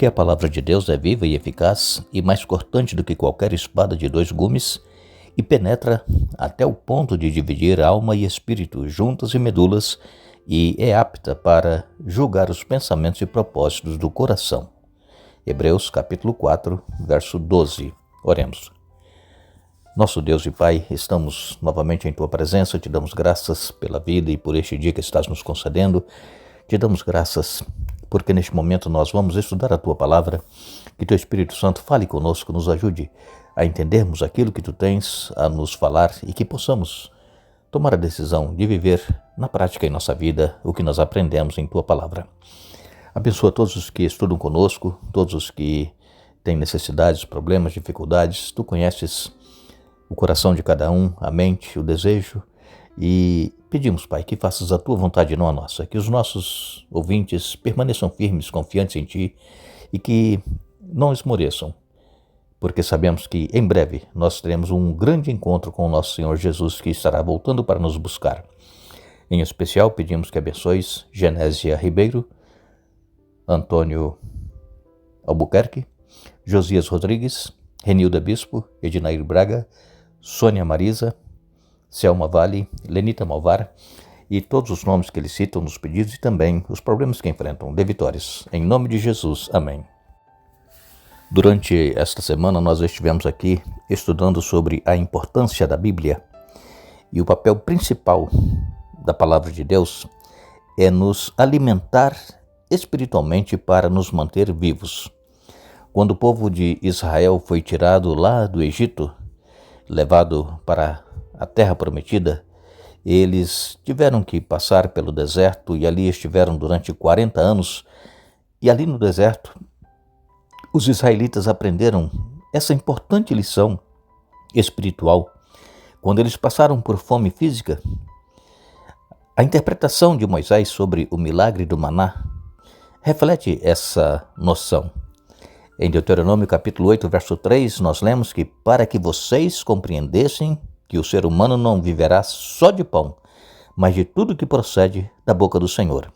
Porque a palavra de Deus é viva e eficaz e mais cortante do que qualquer espada de 2 gumes e penetra até o ponto de dividir alma e espírito, juntas e medulas, e é apta para julgar os pensamentos e propósitos do coração. Hebreus capítulo 4, verso 12. Oremos. Nosso Deus e Pai, estamos novamente em Tua presença, te damos graças pela vida e por este dia que estás nos concedendo. Te damos graças porque neste momento nós vamos estudar a Tua palavra, que Teu Espírito Santo fale conosco, nos ajude a entendermos aquilo que Tu tens a nos falar e que possamos tomar a decisão de viver na prática em nossa vida o que nós aprendemos em Tua palavra. Abençoa todos os que estudam conosco, todos os que têm necessidades, problemas, dificuldades. Tu conheces o coração de cada um, a mente, o desejo, e pedimos, Pai, que faças a Tua vontade e não a nossa, que os nossos ouvintes permaneçam firmes, confiantes em Ti e que não esmoreçam, porque sabemos que em breve nós teremos um grande encontro com o nosso Senhor Jesus, que estará voltando para nos buscar. Em especial, pedimos que abençoes Genésia Ribeiro, Antônio Albuquerque, Josias Rodrigues, Renilda Bispo, Ednair Braga, Sônia Marisa, Selma Vale, Lenita Malvar e todos os nomes que eles citam nos pedidos e também os problemas que enfrentam. Dê vitórias. Em nome de Jesus. Amém. Durante esta semana nós estivemos aqui estudando sobre a importância da Bíblia e o papel principal da palavra de Deus é nos alimentar espiritualmente para nos manter vivos. Quando o povo de Israel foi tirado lá do Egito, levado para a terra prometida, eles tiveram que passar pelo deserto e ali estiveram durante 40 anos. E ali no deserto, os israelitas aprenderam essa importante lição espiritual. Quando eles passaram por fome física, a interpretação de Moisés sobre o milagre do maná reflete essa noção. Em Deuteronômio capítulo 8, verso 3, nós lemos que para que vocês compreendessem que o ser humano não viverá só de pão, mas de tudo que procede da boca do Senhor.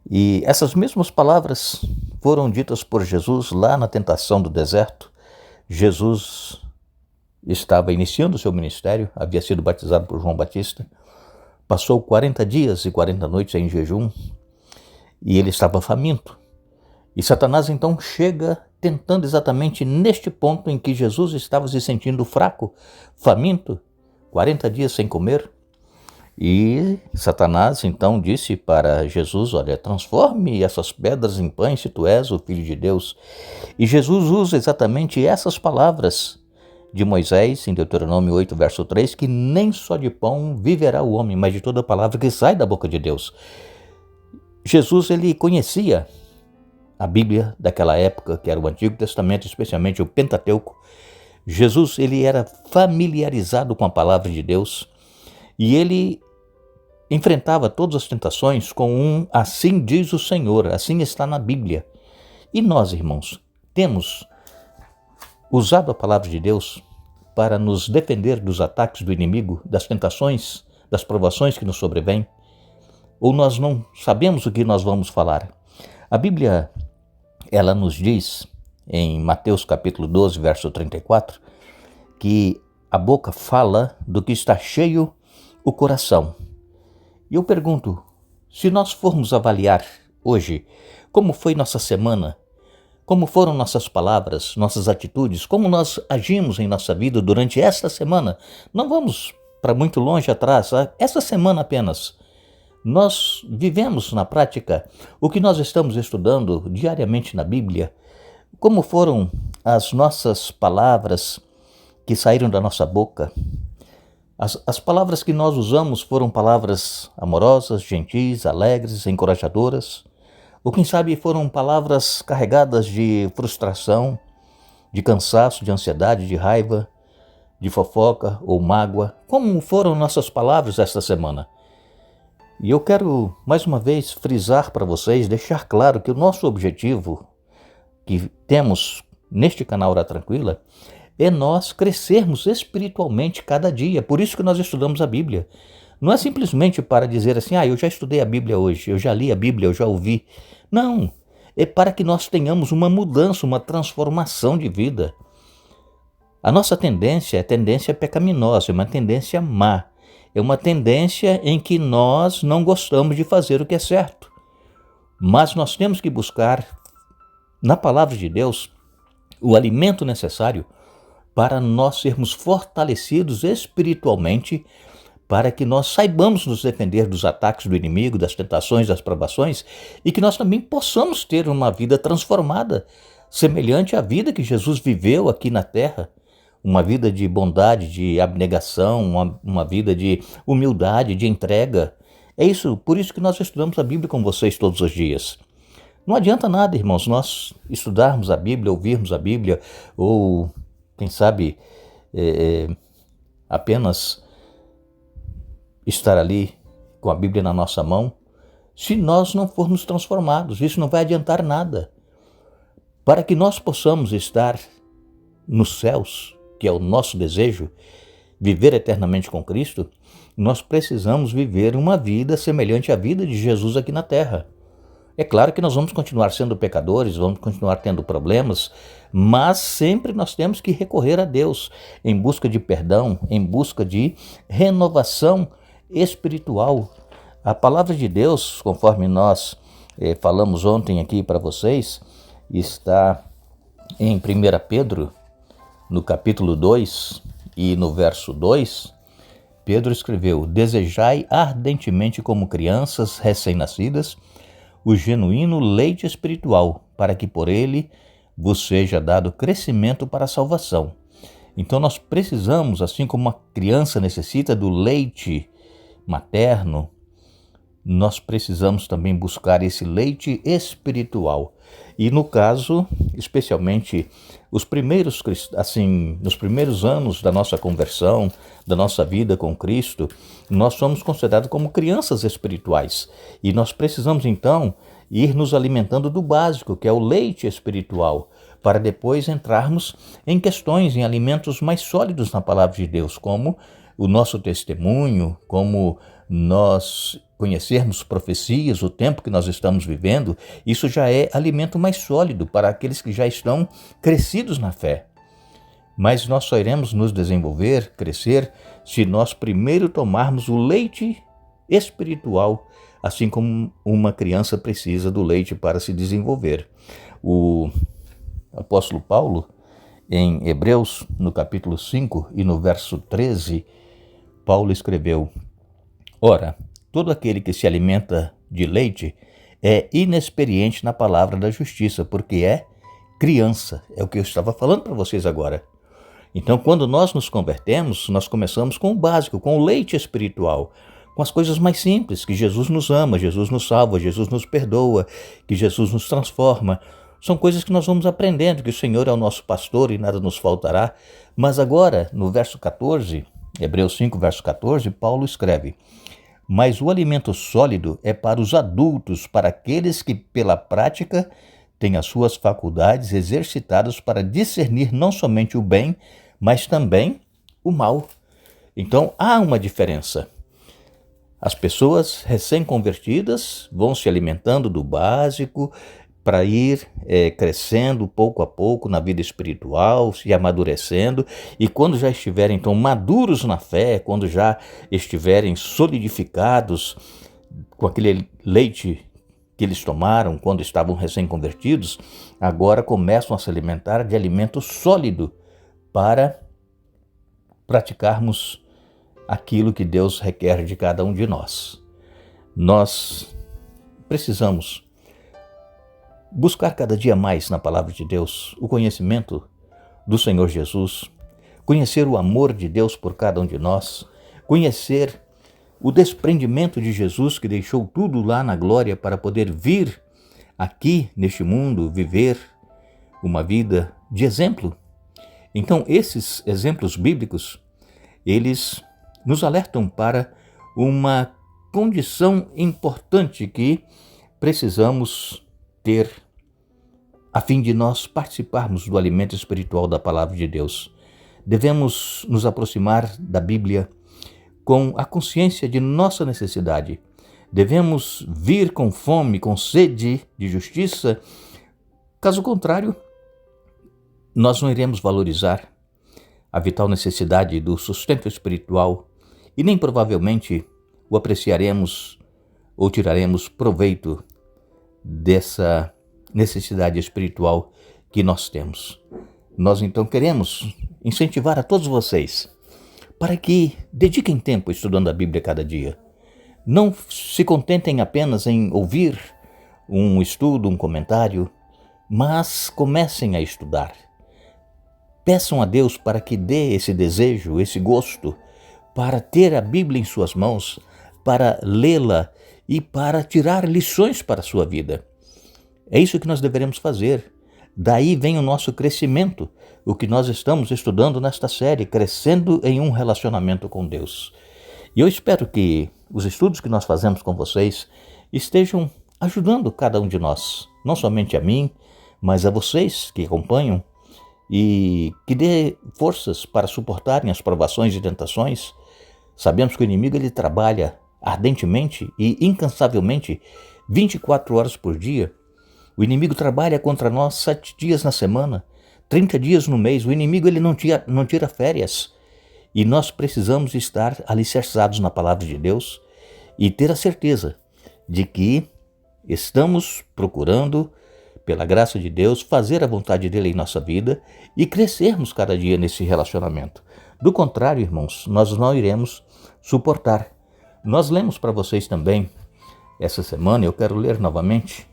E essas mesmas palavras foram ditas por Jesus lá na tentação do deserto. Jesus estava iniciando o seu ministério, havia sido batizado por João Batista, passou 40 dias e 40 noites em jejum e ele estava faminto. E Satanás então chega tentando exatamente neste ponto em que Jesus estava se sentindo fraco, faminto, 40 dias sem comer. E Satanás então disse para Jesus, olha, transforme essas pedras em pães se tu és o Filho de Deus. E Jesus usa exatamente essas palavras de Moisés, em Deuteronômio 8, verso 3, que nem só de pão viverá o homem, mas de toda palavra que sai da boca de Deus. Jesus, ele conhecia a Bíblia daquela época, que era o Antigo Testamento, especialmente o Pentateuco. Jesus, ele era familiarizado com a palavra de Deus e ele enfrentava todas as tentações com um assim diz o Senhor, assim está na Bíblia. E nós, irmãos, temos usado a palavra de Deus para nos defender dos ataques do inimigo, das tentações, das provações que nos sobrevêm? Ou nós não sabemos o que nós vamos falar? A Bíblia, ela nos diz, em Mateus capítulo 12, verso 34, que a boca fala do que está cheio o coração. E eu pergunto, se nós formos avaliar hoje como foi nossa semana, como foram nossas palavras, nossas atitudes, como nós agimos em nossa vida durante esta semana, não vamos para muito longe atrás, essa semana apenas. Nós vivemos na prática o que nós estamos estudando diariamente na Bíblia, como foram as nossas palavras que saíram da nossa boca. As palavras que nós usamos foram palavras amorosas, gentis, alegres, encorajadoras, ou quem sabe foram palavras carregadas de frustração, de cansaço, de ansiedade, de raiva, de fofoca ou mágoa. Como foram nossas palavras esta semana? E eu quero, mais uma vez, frisar para vocês, deixar claro que o nosso objetivo que temos neste canal Hora Tranquila é nós crescermos espiritualmente cada dia. Por isso que nós estudamos a Bíblia. Não é simplesmente para dizer assim, eu já estudei a Bíblia hoje, eu já li a Bíblia, eu já ouvi. Não, é para que nós tenhamos uma mudança, uma transformação de vida. A nossa tendência é tendência pecaminosa, é uma tendência má. É uma tendência em que nós não gostamos de fazer o que é certo. Mas nós temos que buscar, na palavra de Deus, o alimento necessário para nós sermos fortalecidos espiritualmente, para que nós saibamos nos defender dos ataques do inimigo, das tentações, das provações, e que nós também possamos ter uma vida transformada, semelhante à vida que Jesus viveu aqui na terra. Uma vida de bondade, de abnegação, uma vida de humildade, de entrega. É isso, por isso que nós estudamos a Bíblia com vocês todos os dias. Não adianta nada, irmãos, nós estudarmos a Bíblia, ouvirmos a Bíblia, ou, quem sabe, apenas estar ali com a Bíblia na nossa mão, se nós não formos transformados. Isso não vai adiantar nada. Para que nós possamos estar nos céus, que é o nosso desejo, viver eternamente com Cristo, nós precisamos viver uma vida semelhante à vida de Jesus aqui na terra. É claro que nós vamos continuar sendo pecadores, vamos continuar tendo problemas, mas sempre nós temos que recorrer a Deus em busca de perdão, em busca de renovação espiritual. A palavra de Deus, conforme nós falamos ontem aqui para vocês, está em 1 Pedro, no capítulo 2 e no verso 2, Pedro escreveu: desejai ardentemente como crianças recém-nascidas o genuíno leite espiritual, para que por ele vos seja dado crescimento para a salvação. Então nós precisamos, assim como uma criança necessita do leite materno, nós precisamos também buscar esse leite espiritual. E no caso, especialmente nos primeiros anos da nossa conversão, da nossa vida com Cristo, nós somos considerados como crianças espirituais. E nós precisamos então ir nos alimentando do básico, que é o leite espiritual, para depois entrarmos em questões, em alimentos mais sólidos na palavra de Deus, como o nosso testemunho, como nós conhecermos profecias, o tempo que nós estamos vivendo. Isso já é alimento mais sólido para aqueles que já estão crescidos na fé. Mas nós só iremos nos desenvolver, crescer, se nós primeiro tomarmos o leite espiritual, assim como uma criança precisa do leite para se desenvolver. O apóstolo Paulo, em Hebreus, no capítulo 5 e no verso 13, Paulo escreveu: ora, todo aquele que se alimenta de leite é inexperiente na palavra da justiça, porque é criança. É o que eu estava falando para vocês agora. Então, quando nós nos convertemos, nós começamos com o básico, com o leite espiritual, com as coisas mais simples, que Jesus nos ama, Jesus nos salva, Jesus nos perdoa, que Jesus nos transforma. São coisas que nós vamos aprendendo, que o Senhor é o nosso pastor e nada nos faltará. Mas agora, no verso 14, Hebreus 5, verso 14, Paulo escreve: mas o alimento sólido é para os adultos, para aqueles que, pela prática, têm as suas faculdades exercitadas para discernir não somente o bem, mas também o mal. Então, há uma diferença. As pessoas recém-convertidas vão se alimentando do básico para ir crescendo pouco a pouco na vida espiritual, se amadurecendo, e quando já estiverem então maduros na fé, quando já estiverem solidificados com aquele leite que eles tomaram quando estavam recém-convertidos, agora começam a se alimentar de alimento sólido para praticarmos aquilo que Deus requer de cada um de nós. Nós precisamos buscar cada dia mais na palavra de Deus o conhecimento do Senhor Jesus, conhecer o amor de Deus por cada um de nós, conhecer o desprendimento de Jesus, que deixou tudo lá na glória para poder vir aqui neste mundo viver uma vida de exemplo. Então, esses exemplos bíblicos, eles nos alertam para uma condição importante que precisamos ter a fim de nós participarmos do alimento espiritual da palavra de Deus. Devemos nos aproximar da Bíblia com a consciência de nossa necessidade Devemos vir com fome, com sede de justiça. Caso contrário, nós não iremos valorizar a vital necessidade do sustento espiritual e nem provavelmente o apreciaremos ou tiraremos proveito dessa necessidade espiritual que nós temos. Nós então queremos incentivar a todos vocês para que dediquem tempo estudando a Bíblia cada dia. Não se contentem apenas em ouvir um estudo, um comentário, mas comecem a estudar. Peçam a Deus para que dê esse desejo, esse gosto, para ter a Bíblia em suas mãos, para lê-la e para tirar lições para a sua vida. É isso que nós deveremos fazer. Daí vem o nosso crescimento, o que nós estamos estudando nesta série, crescendo em um relacionamento com Deus. E eu espero que os estudos que nós fazemos com vocês estejam ajudando cada um de nós, não somente a mim, mas a vocês que acompanham, e que dê forças para suportarem as provações e tentações. Sabemos que o inimigo ele trabalha ardentemente e incansavelmente 24 horas por dia. O inimigo trabalha contra nós 7 dias na semana, 30 dias no mês. O inimigo ele não tira férias. E nós precisamos estar alicerçados na palavra de Deus e ter a certeza de que estamos procurando, pela graça de Deus, fazer a vontade dele em nossa vida e crescermos cada dia nesse relacionamento. Do contrário, irmãos, nós não iremos suportar. Nós lemos para vocês também, essa semana, eu quero ler novamente,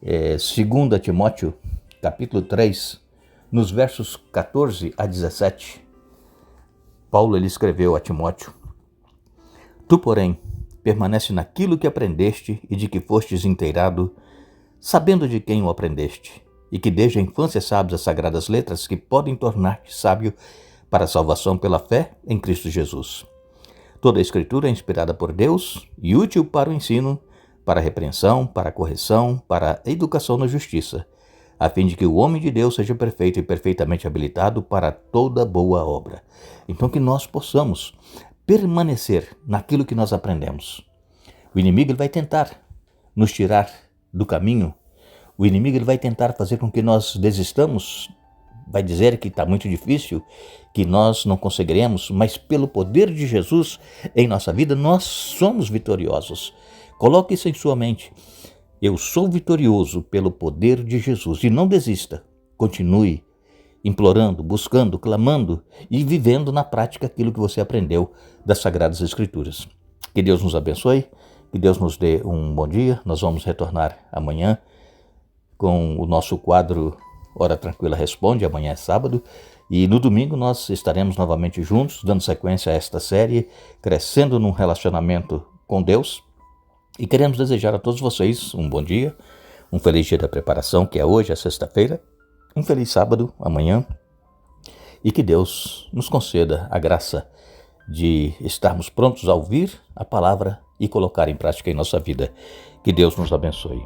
2 Timóteo, capítulo 3, nos versos 14 a 17. Paulo ele escreveu a Timóteo: Tu, porém, permanece naquilo que aprendeste e de que fostes inteirado, sabendo de quem o aprendeste, e que desde a infância sabes as sagradas letras que podem tornar-te sábio para a salvação pela fé em Cristo Jesus. Toda a Escritura é inspirada por Deus e útil para o ensino, para a repreensão, para a correção, para a educação na justiça, a fim de que o homem de Deus seja perfeito e perfeitamente habilitado para toda boa obra. Então que nós possamos permanecer naquilo que nós aprendemos. O inimigo ele vai tentar nos tirar do caminho. O inimigo ele vai tentar fazer com que nós desistamos, vai dizer que está muito difícil, que nós não conseguiremos, mas pelo poder de Jesus em nossa vida, nós somos vitoriosos. Coloque isso em sua mente. Eu sou vitorioso pelo poder de Jesus. E não desista. Continue implorando, buscando, clamando e vivendo na prática aquilo que você aprendeu das Sagradas Escrituras. Que Deus nos abençoe, que Deus nos dê um bom dia. Nós vamos retornar amanhã com o nosso quadro Hora Tranquila Responde. Amanhã é sábado. E no domingo nós estaremos novamente juntos, dando sequência a esta série, crescendo num relacionamento com Deus. E queremos desejar a todos vocês um bom dia, um feliz dia da preparação, que é hoje, a sexta-feira, um feliz sábado, amanhã, e que Deus nos conceda a graça de estarmos prontos a ouvir a palavra e colocar em prática em nossa vida. Que Deus nos abençoe.